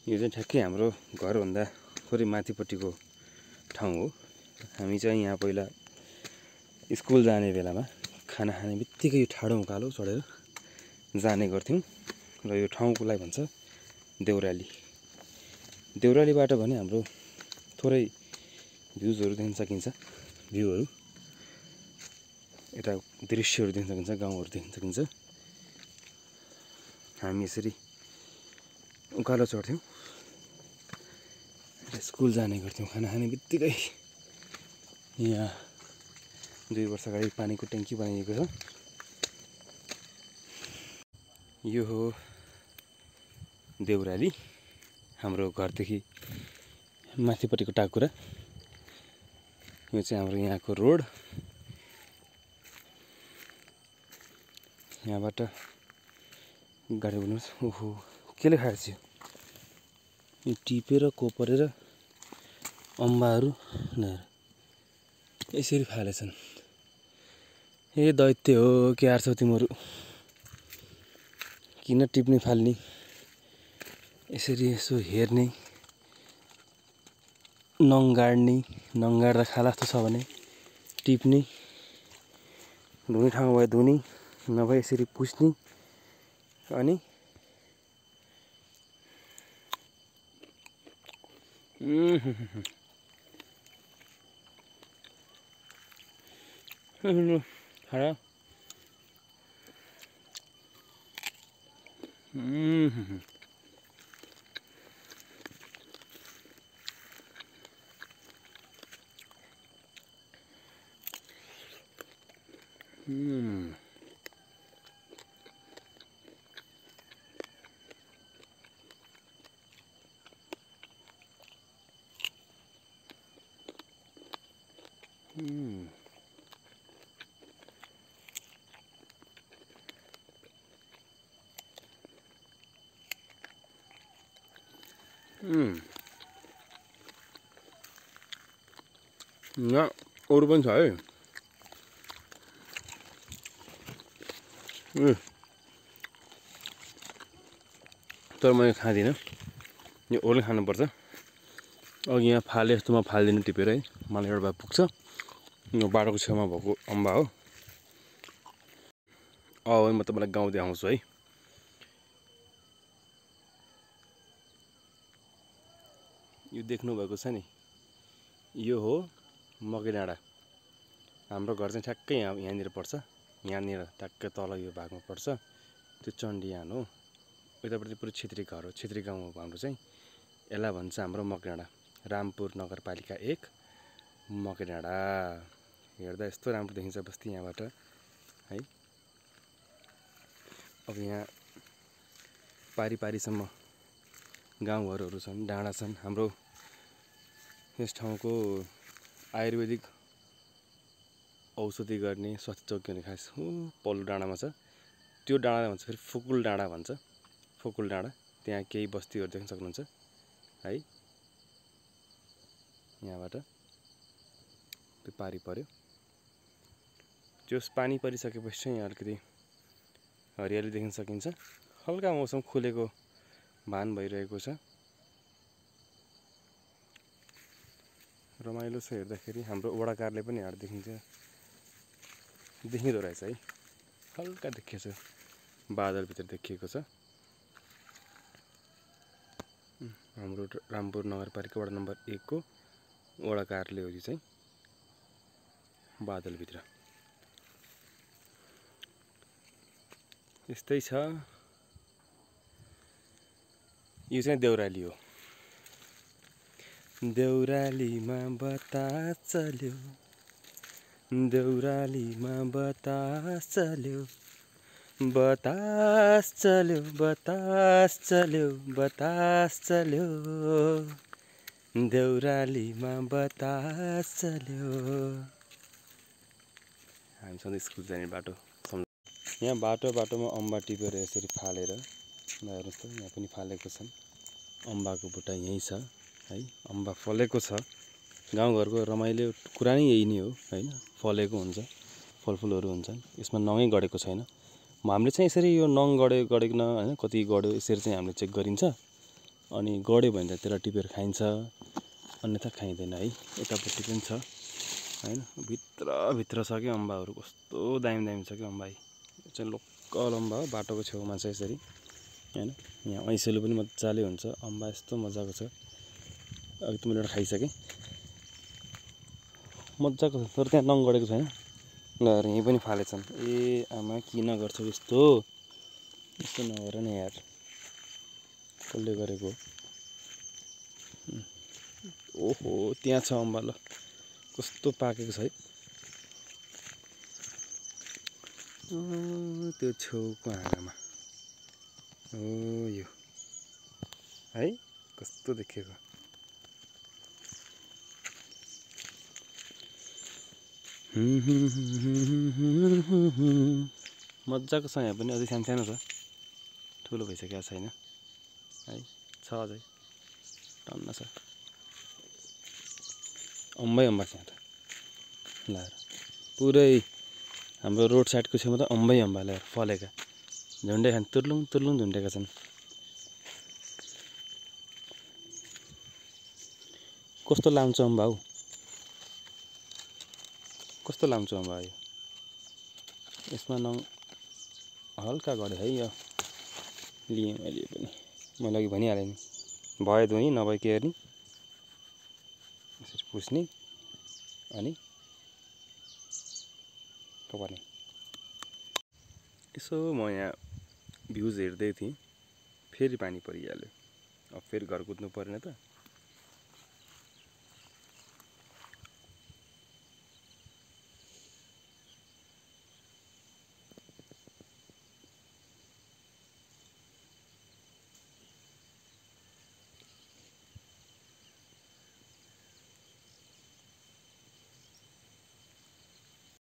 यो चाहिँ ठ्याक्कै हाम्रो घरभन्दा थोरै माथिपट्टिको ठाउँ हो। हामी चाहिँ यहाँ पहिला स्कुल जाने बेलामा खाना खाने बित्तिकै यो ठाडो उकालो चढेर जाने गर्थ्यौँ र यो ठाउँकोलाई भन्छ देउराली। देउरालीबाट भने हाम्रो थोरै भ्युजहरू देख्न सकिन्छ, भ्यूहरू यता दृश्यहरू देख्न सकिन्छ, गाउँहरू देख्न सकिन्छ। हामी यसरी उकालो चढ्थ्यौँ, स्कुल जाने गर्थ्यौँ। खाना खाने बित्तिकै यहाँ 2 वर्ष अगाडि पानीको ट्याङ्की बनाइएको छ। यो हो देउराली, हाम्रो घरदेखि माथिपट्टिको टाकुरा। यो चाहिँ हाम्रो यहाँको रोड। यहाँबाट गाडी बोल्नुहोस्। ओहो, केले खाएछ यो? टिपेर कोपरेर अम्बाहरू यसरी फालेछन्। ए दैत्य हो, के हार्छौ तिमीहरू? किन टिप्ने फाल्ने? यसरी यसो हेर्ने, नङ्गाड्दा खाला जस्तो छ भने टिप्ने, धुने ठाउँ भए धुने, नभए यसरी पुस्ने। अनि खाना यहाँ अरू पनि छ है। तर मैले खाँदिनँ, यो अरूले खानुपर्छ। अघि यहाँ फाले जस्तोमा फाल्दिनँ टिपेर है, मलाई एउटा भए पुग्छ। यो बाटोको छेउमा भएको अम्बा हो। म तपाईँलाई गाउँ देखाउँछु है। यो देख्नुभएको छ नि, यो हो मकै डाँडा। हाम्रो घर चाहिँ ठ्याक्कै यहाँनिर पर्छ। यहाँनिर ठ्याक्कै तल यो भागमा पर्छ। त्यो चण्डीयान हो। यतापट्टि पुरै छेत्री घर हो, छेत्री गाउँ हो हाम्रो चाहिँ। यसलाई भन्छ हाम्रो मकै डाँडा, रामपुर नगरपालिका 1 मकै डाँडा। हेर्दा यस्तो राम्रो देखिन्छ बस्ती यहाँबाट है। अब यहाँ पारीसम्म गाउँघरहरू छन्, डाँडा छन्। हाम्रो यस ठाउँको आयुर्वेदिक औषधि गर्ने स्वास्थ्य चौकी खास पल्लो डाँडामा छ। त्यो डाँडालाई भन्छ फेरि फुकुल डाँडा भन्छ। फुकुल डाँडा, त्यहाँ केही बस्तीहरू देख्न सक्नुहुन्छ है। यहाँबाट त्यो पारी पर्यो। त्यो पानी परिसकेपछि चाहिँ यहाँ अलिकति हरियाली देख्न सकिन्छ। हल्का मौसम खुलेको भान भइरहेको छ। रमाइलो छ हेर्दाखेरि। हाम्रो वडा कार्यालय पनि यहाँ देखिँदो रहेछ है। हल्का देखिएको छ, बादलभित्र देखिएको छ। हाम्रो रामपुर नगरपालिका वडा नम्बर 1 को वडा कार्यालय हो यो चाहिँ, बादलभित्र। यस्तै छ। यो चाहिँ देउराली हो। देउरालीमा बतास चल्यो, देउरालीमा बतास चल्यो, बतास चल्यो, बतास चल्यो, बतास चल्यो, देउरालीमा बतास चल्यो। हामी सधैँ स्कुल जाने बाटो। यहाँ बाटोमा अम्बा टिपेर यसरी फालेर हेर्नुहोस् त, यहाँ पनि फालेको छन्। अम्बाको बुट्टा यहीँ छ है। अम्बा फलेको छ। गाउँघरको रमाइलो कुरा नै यही नै हो होइन। फलेको हुन्छ, फलफुलहरू हुन्छन्। यसमा नङै गढेको छैन। हामीले चाहिँ यसरी यो नङ गढेको होइन, कति गढ्यो यसरी चाहिँ हामीले चेक गरिन्छ। अनि गड्यो भने त त्यसलाई टिपेर खाइन्छ, अन्यथा खाइँदैन है। यतापट्टि पनि छ हैन, भित्र छ कि अम्बाहरू, कस्तो दामी दामी छ कि अम्बा। यो चाहिँ लोकल अम्बा हो, बाटोको छेउमा छ यसरी हैन। यहाँ ऐसेलु पनि मजाले हुन्छ, अम्बा यस्तो मजाको छ। अघि त मैले एउटा खाइसकेँ, मजाको छ, तर त्यहाँ नङगडेको छैन। ल यहीँ पनि फालेछन्। ए आमा किन गर्छौ यस्तो, यस्तो नगर न यार, कसले गरेको। ओहो त्यहाँ छ अम्बा, ल कस्तो पाकेको छ है। त्यो छेउको हाँगामा हो यो है, कस्तो देखेको। मजाको छ, यहाँ पनि अझै सानो सानो छ, ठुलो भइसकेको छैन है, छ अझै टन्न छ। अम्बै अम्बा छ यहाँ त। ल पुरै हाम्रो रोड साइडको छेउमा त अम्बै अम्बा ल्याएर फलेका, झुन्डे खान तुर्लुङ तुर्लुङ झुन्डेका छन्। कस्तो लाम्चो अम्बा हौ, कस्तो लाम्चो अम्बा हो यो। यसमा हल्का गऱ्यो है यो, लिएँ मैले पनि, मैले अघि भनिहालेँ नि, भयो धुने नभए के गर्ने, यसरी पुस्ने अनि कपार्ने। यसो म यहाँ भ्युज हेर्दै थिएँ, फेरि पानी परिहाल्यो। अब फेरि घर कुद्नु परेन त,